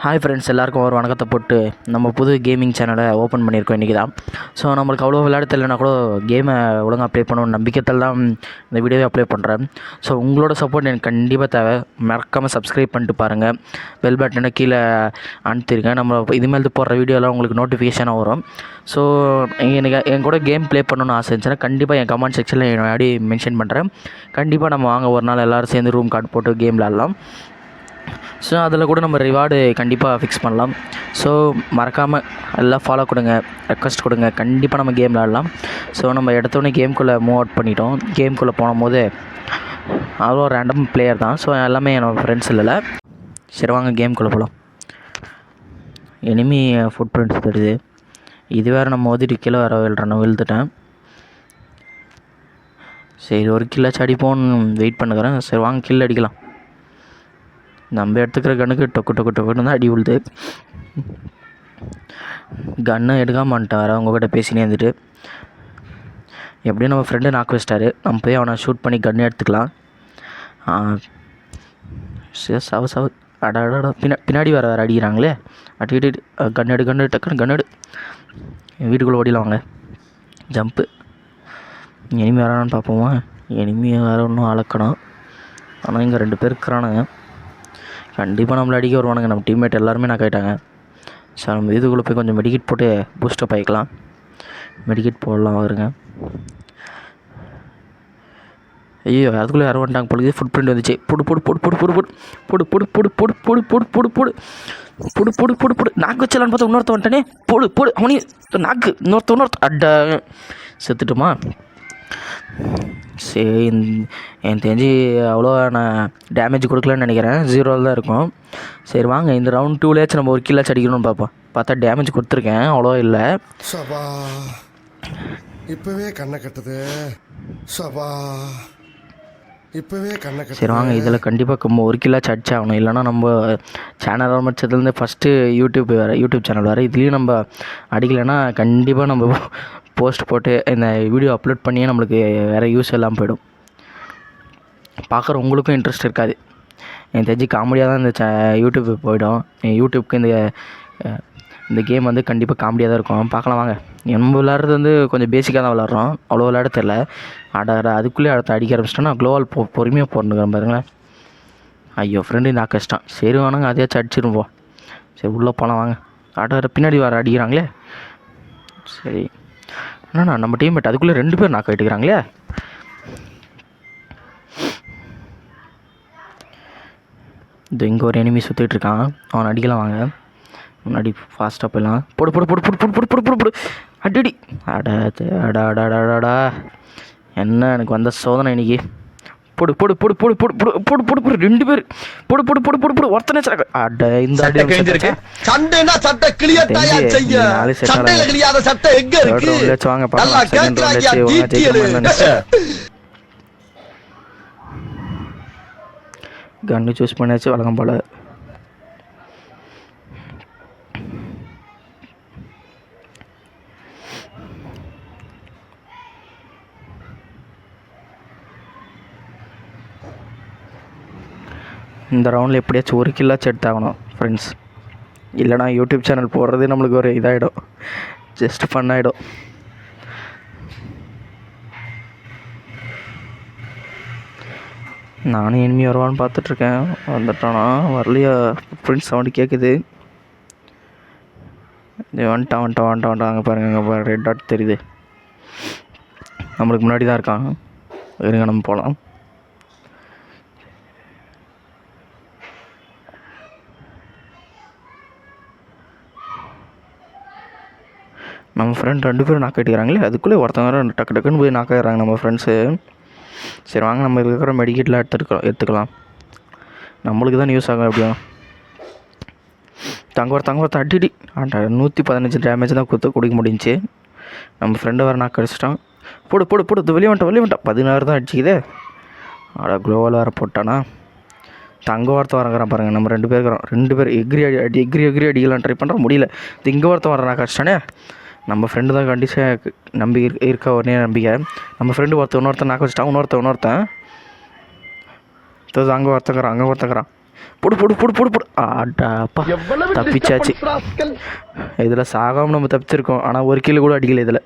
Hi friends, எல்லாருக்கும் ஒரு வணக்கத்தை போட்டு நம்ம புது கேமிங் சேனலை ஓப்பன் பண்ணியிருக்கோம் இன்றைக்கி தான். ஸோ நம்மளுக்கு அவ்வளோ விளையாட தெரியலனா கூட கேமை ஒழுங்காக அப்ளை பண்ணணும் நம்பிக்கைத்தில் தான் இந்த வீடியோவை அப்ளை பண்ணுறேன். ஸோ உங்களோட சப்போர்ட் எனக்கு கண்டிப்பாக தேவை. மறக்காமல் சப்ஸ்கிரைப் பண்ணிட்டு பாருங்கள், பெல் பட்டனை கீழே அனுப்பிடுங்க. நம்ம இதுமாதிரி போடுற வீடியோலாம் உங்களுக்கு நோட்டிஃபிகேஷனாக வரும். ஸோ எனக்கு என் கூட கேம் ப்ளே பண்ணணும்னு ஆசை இருந்துச்சுன்னா கண்டிப்பாக என் கமெண்ட் செக்ஷனில் என்னோட மென்ஷன் பண்ணுறேன். கண்டிப்பாக நம்ம வாங்க ஒரு நாள் எல்லோரும் சேர்ந்து ரூம் கார்டு போட்டு கேம் விளாட்லாம். ஸோ அதில் கூட நம்ம ரிவார்டு கண்டிப்பாக ஃபிக்ஸ் பண்ணலாம். ஸோ மறக்காமல் எல்லாம் ஃபாலோ கொடுங்க, ரெக்வஸ்ட் கொடுங்க, கண்டிப்பாக நம்ம கேம் விளாடலாம். ஸோ நம்ம எடுத்தோடனே கேம்குள்ளே மூவ் அவுட் பண்ணிட்டோம். கேம்குள்ளே போகும்போது அவ்வளோ ரேண்டம் பிளேயர் தான். ஸோ எல்லாமே என்னோடய ஃப்ரெண்ட்ஸ் இல்லைல்ல. சரி வாங்க கேம்குள்ளே போகலாம். எனிமி ஃபுட் பிரிண்ட்ஸ் தெரியுது. இது வேறு நம்ம மோதிட்டு கீழே வேறு விழுந்துட்டேன். சரி ஒரு கில்லாச்சு அடிப்போன்னு வெயிட் பண்ணுறேன். சரி வாங்க கில் அடிக்கலாம். நம்ம எடுத்துக்கிற கண்ணுக்கு டொக்கு டொக்கு டொக்குன்னு தான் அடி விழுது. கன்னை எடுக்காமல் வந்துட்டார் அவங்கக்கிட்ட பேசினே இருந்துட்டு. எப்படியும் நம்ம ஃப்ரெண்டு நாக்கு வச்சிட்டாரு. நம்ம போய் அவனை ஷூட் பண்ணி கன்று எடுத்துக்கலாம். சவ அடாடா பின்னாடி வேறு அடிக்கிறாங்களே. அடிக்கிட்டு கண்ணெடு டக்குன்னு கண்ணெடு. வீட்டுக்குள்ளே ஓடிலாம் வாங்க. ஜம்ப்பு. எனிமி வரானான்னு பார்ப்போமா? எனிமி வேறு ஒன்றும் அளக்கணும். ஆனால் இங்கே 2 பேர் இருக்கிறானுங்க. கண்டிப்பாக நம்மளை அடிக்க வருவானுங்க. நம்ம டீம்மேட் எல்லாருமே நான் கேட்டாங்க. சார் நம்ம இதுக்குள்ளே போய் கொஞ்சம் மெடிக்கெட் போட்டு பூஸ்டப் ஆகிக்கலாம். மெடிக்கெட் போடலாம் வருங்க. ஐயோ அதுக்குள்ளே யாரும் வந்துட்டாங்க பொழுது. ஃபுட் பிரிண்ட் வந்துச்சு. புடு புடு புடு புடு புடு புடு புடு புடு புடு புடு புடு புடு புடு புடு புடு புடு புடு புடு நாக்கு வச்சலான்னு பார்த்தா இன்னொருத்த வந்துட்டானே. போடு போடு அவனையும் நாக்கு இன்னொருத்த அட்டை செத்துட்டுமா? சரி எனக்கு தெரிஞ்சு அவ்வளோ நான் டேமேஜ் கொடுக்கலன்னு நினைக்கிறேன். 0 தான் இருக்கும். சரி வாங்க இந்த ரவுண்ட் 2லேயாச்சும் நம்ம ஒரு கில்லாச்சும் அடிக்கணும்னு பார்ப்போம். பார்த்தா டேமேஜ் கொடுத்துருக்கேன், அவ்வளோ இல்லை. சபா இப்போவே கண்ணை கட்டுது. சபா இப்போவே கண்ணை கட்டுது. சரி வாங்க இதில் கண்டிப்பாக நம்ம ஒரு கில்லாச்சும் அடிச்சாகணும். இல்லைனா நம்ம சேனல் ஆரம்பிச்சதுலேருந்து ஃபஸ்ட்டு யூடியூப் சேனல் வேறு. இதுலேயும் நம்ம அடிக்கலைன்னா கண்டிப்பாக நம்ம போஸ்ட் போட்டு இந்த வீடியோ அப்லோட் பண்ணியே நம்மளுக்கு வேறு யூஸ் எல்லாம் போயிடும். பார்க்குற உங்களுக்கும் இன்ட்ரெஸ்ட் இருக்காது. எனக்கு தெரிஞ்சு காமெடியாக தான் இந்த யூடியூப் போயிடும். யூடியூப்க்கு இந்த கேம் வந்து கண்டிப்பாக காமெடியாக தான் இருக்கும். பார்க்கலாம் வாங்க. நம்ம விளாட்றது வந்து கொஞ்சம் பேசிக்காக தான் விளாட்றோம், அவ்வளோ விளையாட தெரில. அதுக்குள்ளேயே அடுத்த அடிக்க ஆரம்பிச்சிட்டோன்னா க்ளோவால் பொறுமையாக போடணுங்கிறேன் பாருங்களேன். ஐயோ ஃப்ரெண்டு இந்த கஷ்டம். சரி வேணுங்க அதையாச்சும் அடிச்சிருப்போம். சரி உள்ளே போகலாம் வாங்க. பின்னாடி வர அடிக்கிறாங்களே. சரி என்னண்ணா நம்ம டீம்மேட் அதுக்குள்ளே 2 பேர் நாக்கு ஆகிட்டுக்கிறாங்களே. இது இங்கே ஒரு எனிமி சுற்றிட்டு இருக்கான். அவன் அடிக்கலாம் வாங்க. முன்னாடி ஃபாஸ்ட்டாக போயிடலாம். போடு போடு போடு போடு போடு போடு போடு போடு போடு அடி அடாடாடாடாடா. என்ன எனக்கு வந்த சோதனை இன்னைக்கு. போடு போடு போடு போடு போடு போடு போடு போடு போடு 2 பேர் போடு போடு போடு போடு போடு ஒருத்தனே அட இந்த அடி சண்டைனா சட்டை கிளியட்டாயா செய்ய. சண்டைல கிளியாத சட்டை எங்க இருக்கு? வாங்க பாக்கலாம். கன்னு சூஸ் பண்ணியாச்சு வழக்கம் போல. இந்த ரவுண்டில் எப்படியாச்சும் ஒரு கில்லாச்சும் எடுத்தாகணும் ஃப்ரெண்ட்ஸ். இல்லைனா யூடியூப் சேனல் போடுறது நம்மளுக்கு ஒரு இதாகிடும், ஜஸ்ட் ஃபன் ஆகிடும். நானும் எனிமி வருவான்னு பார்த்துட்ருக்கேன். வந்துட்டானா வரலையா? ஃப்ரெண்ட்ஸ் சவுண்டு கேட்குது. வந்துட்டான் அங்கே பாருங்கள். அங்கே ரெட் டாட் தெரியுது. நம்மளுக்கு முன்னாடி தான் இருக்கான். இருங்க நம்ம போகலாம். நம்ம ஃப்ரெண்ட் 2 பேரும் நாக்கு அடிக்கிறாங்களே. அதுக்குள்ளே ஒருத்தவங்க டக்கு டக்குன்னு போய் நாக்காயிடுறாங்க நம்ம ஃப்ரெண்ட்ஸு. சரி வாங்க நம்ம இருக்கிற மெடிக்கெட்லாம் எடுத்துக்கலாம். நம்மளுக்கு தான் யூஸ் ஆகும். எப்படியும் தங்க அடி 115 டேமேஜ் தான் குடிக்க முடிஞ்சிச்சு. நம்ம ஃப்ரெண்டு வேறு நாக்கு அடிச்சிட்டான். போடு போடு போடு இது வெளியே வந்துட்டான். 16 தான் அடிச்சிக்குதே. க்ளோவால் வேறு போட்டானா. தங்க வார்த்தை வரங்கிறான் பாருங்கள். நம்ம 2 பேர் இருக்கிறோம். 2 பேர் எக்ரி அடிக்கலாம் ட்ரை பண்ணுறோம், முடியல. இங்கே வார்த்தை வர நாக்கு அடிச்சிட்டானே. நம்ம ஃப்ரெண்டு தான் கண்டிப்பாக நம்பி இருக்க உடனே நம்பிக்கை. நம்ம ஃப்ரெண்டு இன்னொருத்தன் நாக்கு வச்சுட்டான். இன்னொருத்தன் அங்கே ஒருத்தங்கிறான். போடு போடு போடு போடு போடு. ஆடாப்பா, தப்பிச்சாச்சு. இதில் சாகாமல் நம்ம தப்பிச்சிருக்கோம். ஆனால் ஒரு கிலோ கூட அடிக்கல இதில்.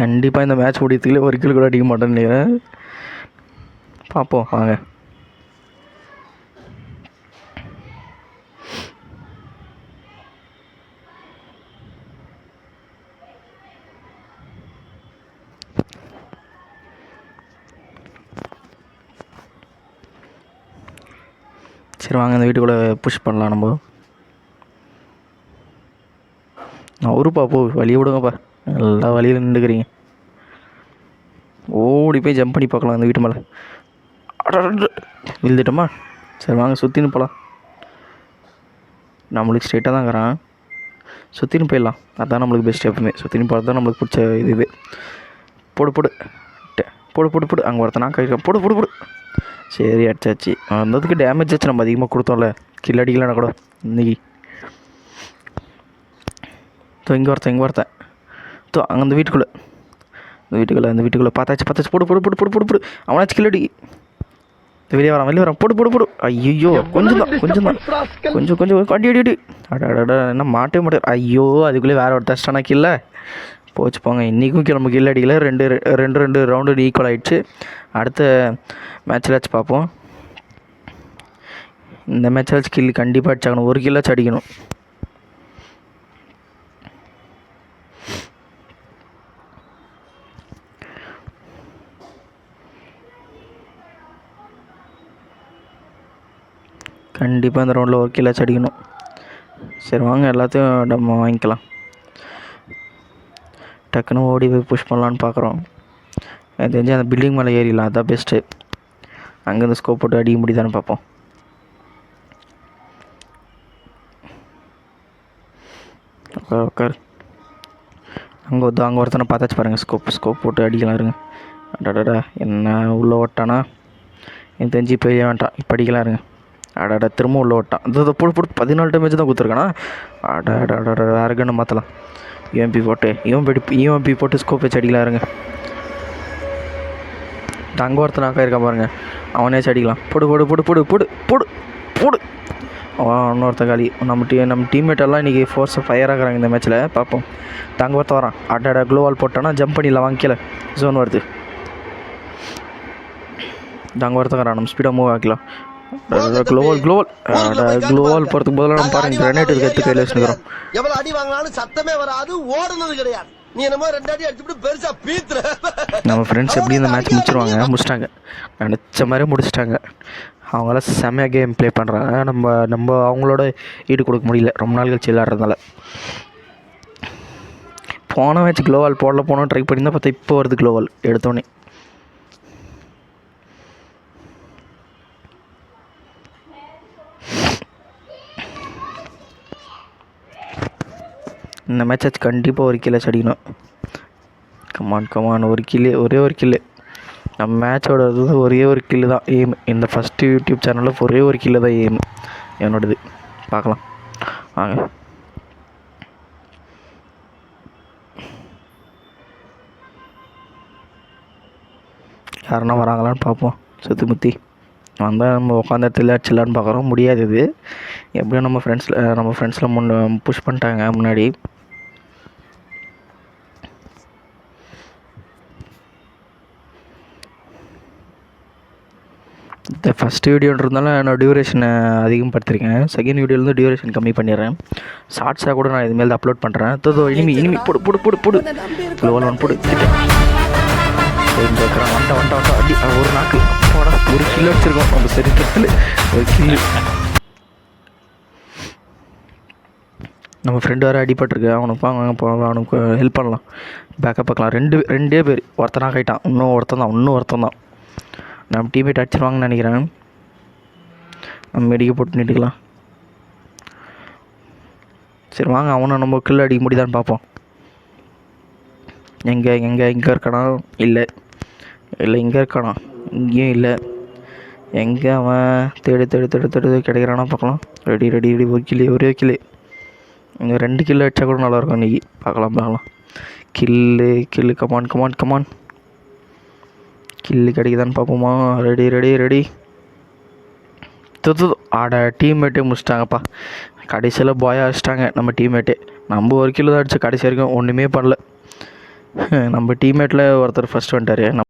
கண்டிப்பாக இந்த மேட்ச் முடியத்துக்குள்ளே ஒரு கிலோ கூட அடிக்க மாட்டேன்னு நினைக்கிறேன். பார்ப்போம் வாங்க. சரி வாங்க, இந்த வீட்டுக்குள்ளே புஷ் பண்ணலாம் நம்ம. அவருப்பா போ, வழி விடுங்கப்பா, எல்லா வழியில் நின்றுக்கிறீங்க. ஓடி போய் ஜம்ப் பண்ணி பார்க்கலாம் அந்த வீட்டு மேலே. விழுந்துட்டோமா? சரி வாங்க சுற்றின்னு போகலாம். நம்மளுக்கு ஸ்ட்ரெயிட்டாக தான் இருக்கிறான், சுற்றின்னு போயிடலாம். அதுதான் நம்மளுக்கு பெஸ்ட். எப்பவுமே சுற்றின்னு போகிறது தான் நம்மளுக்கு பிடிச்ச இதுவே. போடு போடு போடு போடு போடு. அங்கே ஒருத்தனா கழிக்க. போடு போடு போடு. சரி அடிச்சாச்சு. வந்ததுக்கு டேமேஜ் ஆச்சு, நம்ம அதிகமாக கொடுத்தோம்ல. கில் அடிக்கலன்னா கூட இன்னைக்கு. இங்கே ஒருத்தன் அங்கே அந்த வீட்டுக்குள்ளே பார்த்தாச்சு. போடு போடு போடு போடு போடு போடு. அவனாச்சு கில் அடி. வெளியே வரான் போடு போடு போடு. ஐயோ கொஞ்சம் தான் கொஞ்சம் அடி. அடடா, என்ன மாட்டே மாட்டேன். ஐயோ, அதுக்குள்ளே வேறு ஒரு டஸ்டானா கில்ல போச்சு. போங்க, இன்றைக்கும் நம்ம கில் அடிக்கல. ரெண்டு ரவுண்டு ஈக்குவல் ஆகிடுச்சு. அடுத்த மேட்ச்லாச்சும் பார்ப்போம். இந்த மேட்ச்லாச்சும் கில் கண்டிப்பாக அடிச்சாகணும். ஒரு கில்லாச்சும் அடிக்கணும். கண்டிப்பாக இந்த ரவுண்டில் ஒரு கில்லாச்சும் அடிக்கணும். சரி வாங்க, எல்லாத்தையும் நம்ம வாங்கிக்கலாம். டக்குன்னு ஓடி போய் புஷ் பண்ணலான்னு பார்க்குறோம். எனக்கு தெரிஞ்சு அந்த பில்டிங் மேலே ஏறிடலாம், அதுதான் பெஸ்ட்டு. அங்கேருந்து ஸ்கோப் போட்டு அடிக்க முடியுதான்னு பார்ப்போம். உட்கார். அங்கே ஒருத்தனை பார்த்தாச்சு பாருங்கள். ஸ்கோப் போட்டு அடிக்கலாம் இருங்க. அடாடா, என்ன உள்ளே ஓட்டானா? எனக்கு தெரிஞ்சு இப்போ வேண்டாம், இப்போ அடிக்கலாம் இருங்க. அடாடா, திரும்ப உள்ளே ஓட்டான். அது போட்டு 14 டேமேஜ் தான் கொடுத்துருக்கானா? அடாடா, வேறு கன்று மாற்றலாம். யூஎம்பி போட்டு ஸ்கோப் வச்சு அடிக்கலாம் இருங்க. அங்கே ஒருத்தனாக்கா இருக்கா பாருங்கள், அவனேச்சு அடிக்கலாம். போடு போடு போடு போடு போடு போடு போடு. இன்னொருத்த காலி. நம்ம டீம்மேட்டெல்லாம் இன்றைக்கி ஃபோர்ஸை ஃபயராகிறாங்க இந்த மேட்ச்சில். பார்ப்போம். தங்க ஒருத்த வரான். அடாடா, க்ளோவால் போட்டானா ஜம்ப் பண்ணிடலாம். வாங்கிக்கல, ஜோன் வருது. தங்க ஒருத்தங்கிறான், நம்ம ஸ்பீடாக மூவ் ஆக்கலாம். க்ளோவால் போகிறதுக்கு பதிலாக நம்ம பாருங்க கிரனேட் எடுத்து கையில் வச்சுக்கிறோம். எவ்வளவு அடி வாங்கினாலும் சத்தமே வராது, ஓடுனது கிடையாது. நீ என்னமோ 2 அடி அடிச்சுட்டு பெருசா பீத்துற. நம்ம ஃப்ரெண்ட்ஸ் எப்படி இந்த மேட்ச் முடிச்சிட்டாங்க. நினச்ச மாதிரி முடிச்சிட்டாங்க. அவங்களாம் செம்மையாக கேம் ப்ளே பண்ணுறாங்க. நம்ம அவங்களோட ஈடு கொடுக்க முடியல, ரொம்ப நாள் கழிச்சு விளையாடுறதுனால. போன மேட்ச் க்ளோவால் போனோம் ட்ரை பண்ணியிருந்தா பார்த்தா இப்போ வருது க்ளோவால் எடுத்தோடனே. இந்த மேட்ச் கண்டிப்பாக ஒரு கில்லாச்சு அடிக்கணும். கமான் ஒரே ஒரு கில்லு. நம்ம மேட்சோட ஒரே ஒரு கில்லு தான் எய்ம். இந்த ஃபஸ்ட்டு யூடியூப் சேனலில் ஒரே ஒரு கில்லு தான் எய்ம் என்னோடது. பார்க்கலாம் வாங்க. யாருன்னா வராங்களான்னு பார்ப்போம். சுற்றி வந்தால் நம்ம உட்காந்த இடத்துல அடிச்சிடலான்னு பார்க்குறோம். முடியாது இது. எப்படியும் நம்ம ஃப்ரெண்ட்ஸில் புஷ் பண்ணிட்டாங்க முன்னாடி. இந்த ஃபஸ்ட் வீடியோன்றதுனால நான் டியூரேஷனை அதிகப்படுத்திருக்கேன். செகண்ட் வீடியோலேருந்து டியூரேஷன் கம்மி பண்ணிடுறேன். ஷார்ட்ஸாக கூட நான் இதுமாரி தான் அப்லோட் பண்ணுறேன். இனிமி போடு போடு போடு போடு. ஒன் போடு. வந்துட்டா அடி. ஒரு நாக்கு போட ஒரு கில்லு வச்சுருக்கோம் நம்ம சரித்திரத்தில். ஒரு கில்லு. நம்ம ஃப்ரெண்டு வேறு அடிபட்டிருக்கு. அவனுக்கு ஹெல்ப் பண்ணலாம், பேக்கப் பார்க்கலாம். ரெண்டே பேர். ஒருத்தனாக ஆகிட்டான். இன்னும் ஒருத்தன் தான். நம்ம டீம்மேட் அடிச்சிருவாங்கன்னு நினைக்கிறேன். நம்ம மெடிக்க போட்டு நிட்டுக்கலாம். சரி வாங்க, அவனை நம்ம கில் அடிக்க முடியுதான்னு பார்ப்போம். எங்கே இருக்கானா? இல்லை இங்கே இருக்கானா? இங்கேயும் இல்லை. எங்கே அவன்? தேடு கிடைக்கிறானா பார்க்கலாம். ரெடி ஒரே கில்லு. இங்கே 2 கில்லு அடித்தா கூட நல்லாயிருக்கும் இன்றைக்கி. பார்க்கலாம். கில்லு கமான் கமான் கமான். கில்லு கிடைக்குதான்னு பார்ப்போமா. ரெடி. ஆட டீம்மேட்டே முடிச்சிட்டாங்கப்பா. கடைசியில் பாயா அடிச்சிட்டாங்க நம்ம டீம்மேட்டே. நம்ம ஒரு கிலோ தான் அடிச்சு கடைசி வரைக்கும் ஒன்றுமே பண்ணல. நம்ம டீம்மேட்டில் ஒருத்தர் ஃபஸ்ட் வந்துட்டார்.